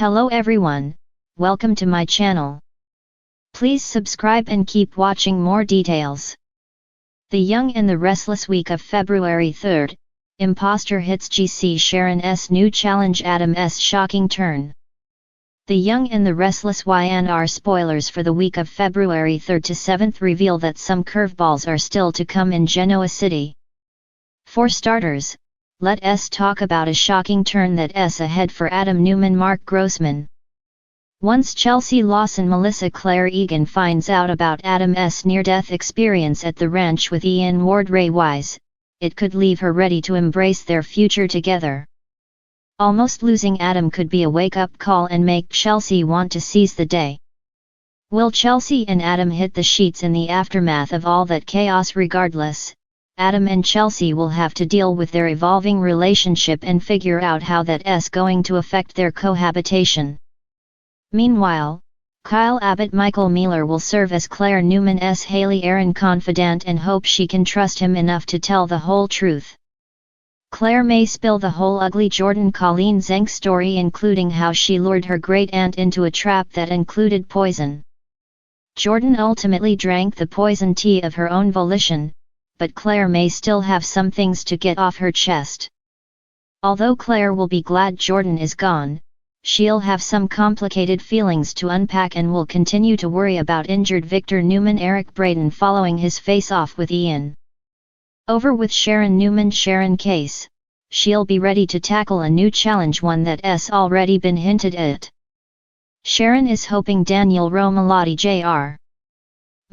Hello everyone, welcome to my channel. Please subscribe and keep watching more details. The Young and the Restless week of February 3rd, imposter hits GC Sharon's new challenge Adam's shocking turn. The Young and the Restless YNR spoilers for the week of February 3rd to 7th reveal that some curveballs are still to come in Genoa City. For starters, let's talk about a shocking turn that's ahead for Adam Newman Mark Grossman. Once Chelsea Lawson Melissa Claire Egan finds out about Adam's near-death experience at the ranch with Ian Ward Ray Wise, it could leave her ready to embrace their future together. Almost losing Adam could be a wake-up call and make Chelsea want to seize the day. Will Chelsea and Adam hit the sheets in the aftermath of all that chaos? Regardless, Adam and Chelsea will have to deal with their evolving relationship and figure out how that's going to affect their cohabitation. Meanwhile, Kyle Abbott Michael Mealer will serve as Claire Newman's Haley Aaron confidant and hope she can trust him enough to tell the whole truth. Claire may spill the whole ugly Jordan Colleen Zenk story, including how she lured her great-aunt into a trap that included poison. Jordan ultimately drank the poison tea of her own volition, but Claire may still have some things to get off her chest. Although Claire will be glad Jordan is gone, she'll have some complicated feelings to unpack and will continue to worry about injured Victor Newman Eric Braden following his face-off with Ian. Over with Sharon Newman Sharon case, she'll be ready to tackle a new challenge, one that's already been hinted at. Sharon is hoping Daniel Romalotti Jr.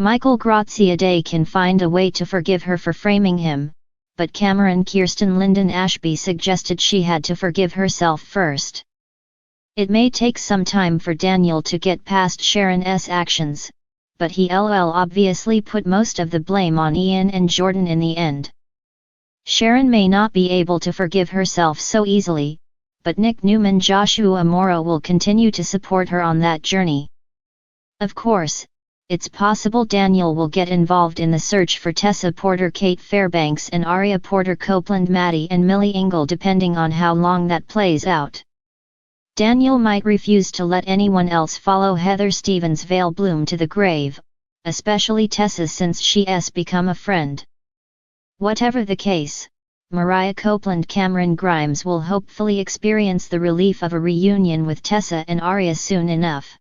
Michael Graziadei can find a way to forgive her for framing him, but Cameron Kirsten Lyndon Ashby suggested she had to forgive herself first. It may take some time for Daniel to get past Sharon's actions, but he'll obviously put most of the blame on Ian and Jordan in the end. Sharon may not be able to forgive herself so easily, but Nick Newman Joshua Moro will continue to support her on that journey. Of course, it's possible Daniel will get involved in the search for Tessa Porter Kate Fairbanks and Aria Porter Copeland Maddie and Millie Engel, depending on how long that plays out. Daniel might refuse to let anyone else follow Heather Stevens' veil bloom to the grave, especially Tessa, since she's become a friend. Whatever the case, Mariah Copeland Cameron Grimes will hopefully experience the relief of a reunion with Tessa and Aria soon enough.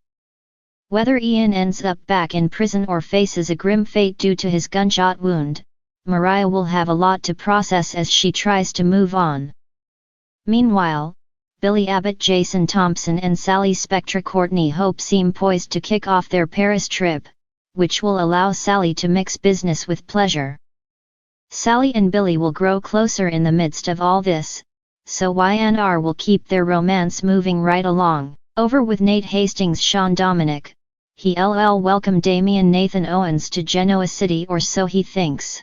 Whether Ian ends up back in prison or faces a grim fate due to his gunshot wound, Mariah will have a lot to process as she tries to move on. Meanwhile, Billy Abbott Jason Thompson and Sally Spectra Courtney Hope seem poised to kick off their Paris trip, which will allow Sally to mix business with pleasure. Sally and Billy will grow closer in the midst of all this, so YNR will keep their romance moving right along. Over with Nate Hastings Sean Dominic, he'll welcome Damian Nathan Owens to Genoa City, or so he thinks.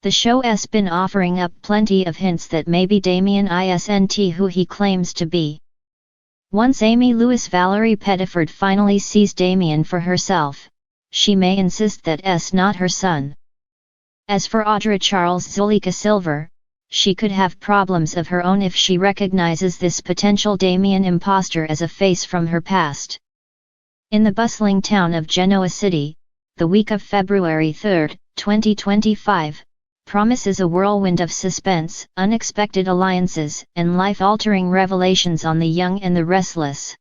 The show's been offering up plenty of hints that maybe Damian isn't who he claims to be. Once Amy Lewis Valerie Pettiford finally sees Damian for herself, she may insist that's not her son. As for Audra Charles Zuleika Silver, she could have problems of her own if she recognizes this potential Damian imposter as a face from her past. In the bustling town of Genoa City, the week of February 3rd, 2025, promises a whirlwind of suspense, unexpected alliances, and life-altering revelations on the young and the restless.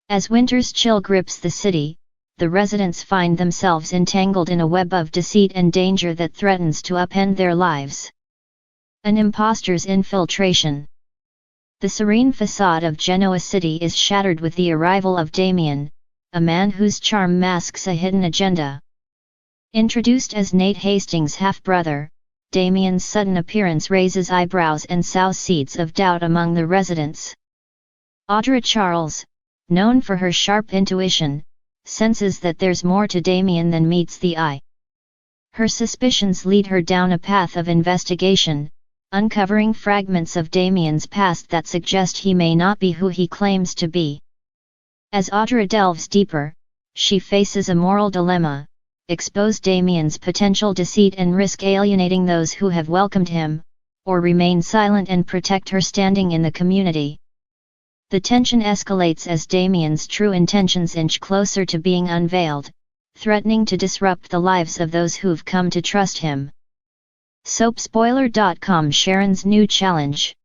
As winter's chill grips the city, the residents find themselves entangled in a web of deceit and danger that threatens to upend their lives. An imposter's infiltration. The serene facade of Genoa City is shattered with the arrival of Damian, a man whose charm masks a hidden agenda. Introduced as Nate Hastings' half-brother, Damian's sudden appearance raises eyebrows and sows seeds of doubt among the residents. Audra Charles, known for her sharp intuition, senses that there's more to Damian than meets the eye. Her suspicions lead her down a path of investigation, uncovering fragments of Damian's past that suggest he may not be who he claims to be. As Audra delves deeper, she faces a moral dilemma: expose Damian's potential deceit and risk alienating those who have welcomed him, or remain silent and protect her standing in the community. The tension escalates as Damien's true intentions inch closer to being unveiled, threatening to disrupt the lives of those who've come to trust him. Soapspoiler.com Sharon's new challenge.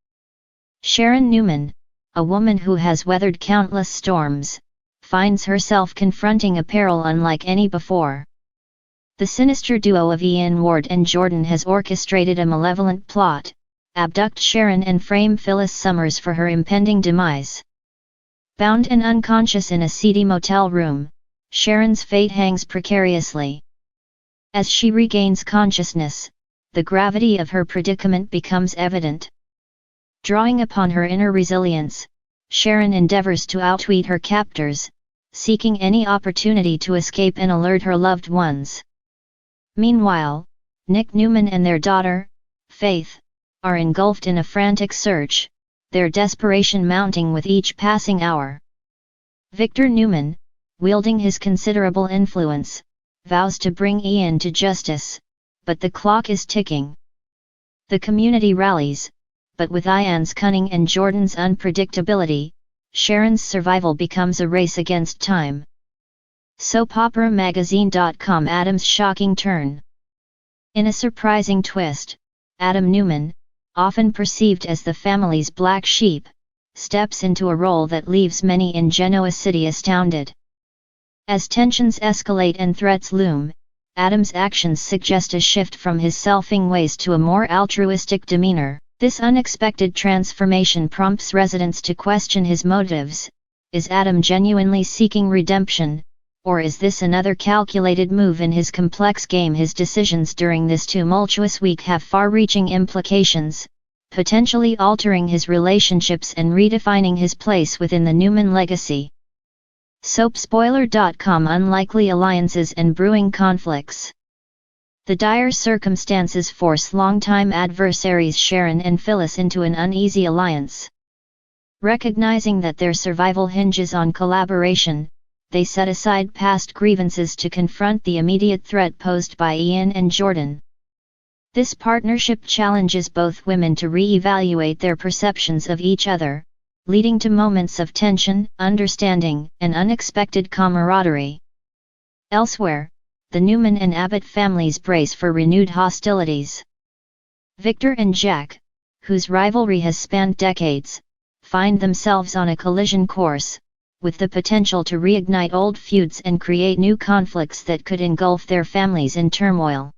Sharon Newman, a woman who has weathered countless storms, finds herself confronting a peril unlike any before. The sinister duo of Ian Ward and Jordan has orchestrated a malevolent plot, abduct Sharon and frame Phyllis Summers for her impending demise. Bound and unconscious in a seedy motel room, Sharon's fate hangs precariously. As she regains consciousness, the gravity of her predicament becomes evident. Drawing upon her inner resilience, Sharon endeavors to outwit her captors, seeking any opportunity to escape and alert her loved ones. Meanwhile, Nick Newman and their daughter, Faith, are engulfed in a frantic search, their desperation mounting with each passing hour. Victor Newman, wielding his considerable influence, vows to bring Ian to justice, but the clock is ticking. The community rallies, but with Ian's cunning and Jordan's unpredictability, Sharon's survival becomes a race against time. SoapOperaMagazine.com Adam's shocking turn. In a surprising twist, Adam Newman, often perceived as the family's black sheep, steps into a role that leaves many in Genoa City astounded. As tensions escalate and threats loom, Adam's actions suggest a shift from his selfing ways to a more altruistic demeanor. This unexpected transformation prompts residents to question his motives. Is Adam genuinely seeking redemption, or is this another calculated move in his complex game? His decisions during this tumultuous week have far-reaching implications, potentially altering his relationships and redefining his place within the Newman legacy. Soapspoiler.com Unlikely alliances and brewing conflicts. The dire circumstances force longtime adversaries Sharon and Phyllis into an uneasy alliance. Recognizing that their survival hinges on collaboration, they set aside past grievances to confront the immediate threat posed by Ian and Jordan. This partnership challenges both women to re-evaluate their perceptions of each other, leading to moments of tension, understanding, and unexpected camaraderie. Elsewhere, the Newman and Abbott families brace for renewed hostilities. Victor and Jack, whose rivalry has spanned decades, find themselves on a collision course, with the potential to reignite old feuds and create new conflicts that could engulf their families in turmoil.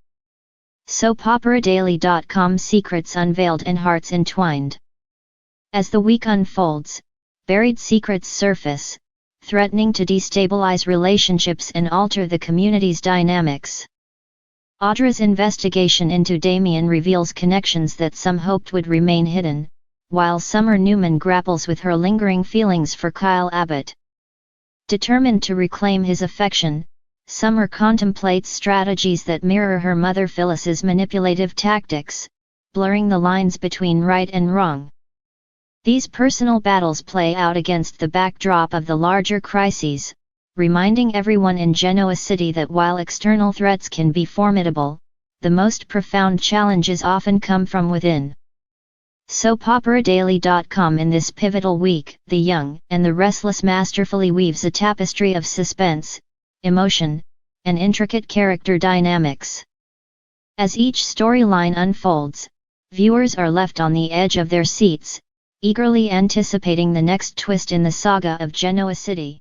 SoapOperaDaily.com Secrets unveiled and hearts entwined. As the week unfolds, buried secrets surface, threatening to destabilize relationships and alter the community's dynamics. Audra's investigation into Damien reveals connections that some hoped would remain hidden, while Summer Newman grapples with her lingering feelings for Kyle Abbott. Determined to reclaim his affection, Summer contemplates strategies that mirror her mother Phyllis's manipulative tactics, blurring the lines between right and wrong. These personal battles play out against the backdrop of the larger crises, reminding everyone in Genoa City that while external threats can be formidable, the most profound challenges often come from within. SoapOperaDaily.com In this pivotal week, The Young and the Restless masterfully weaves a tapestry of suspense, emotion, and intricate character dynamics. As each storyline unfolds, viewers are left on the edge of their seats, eagerly anticipating the next twist in the saga of Genoa City.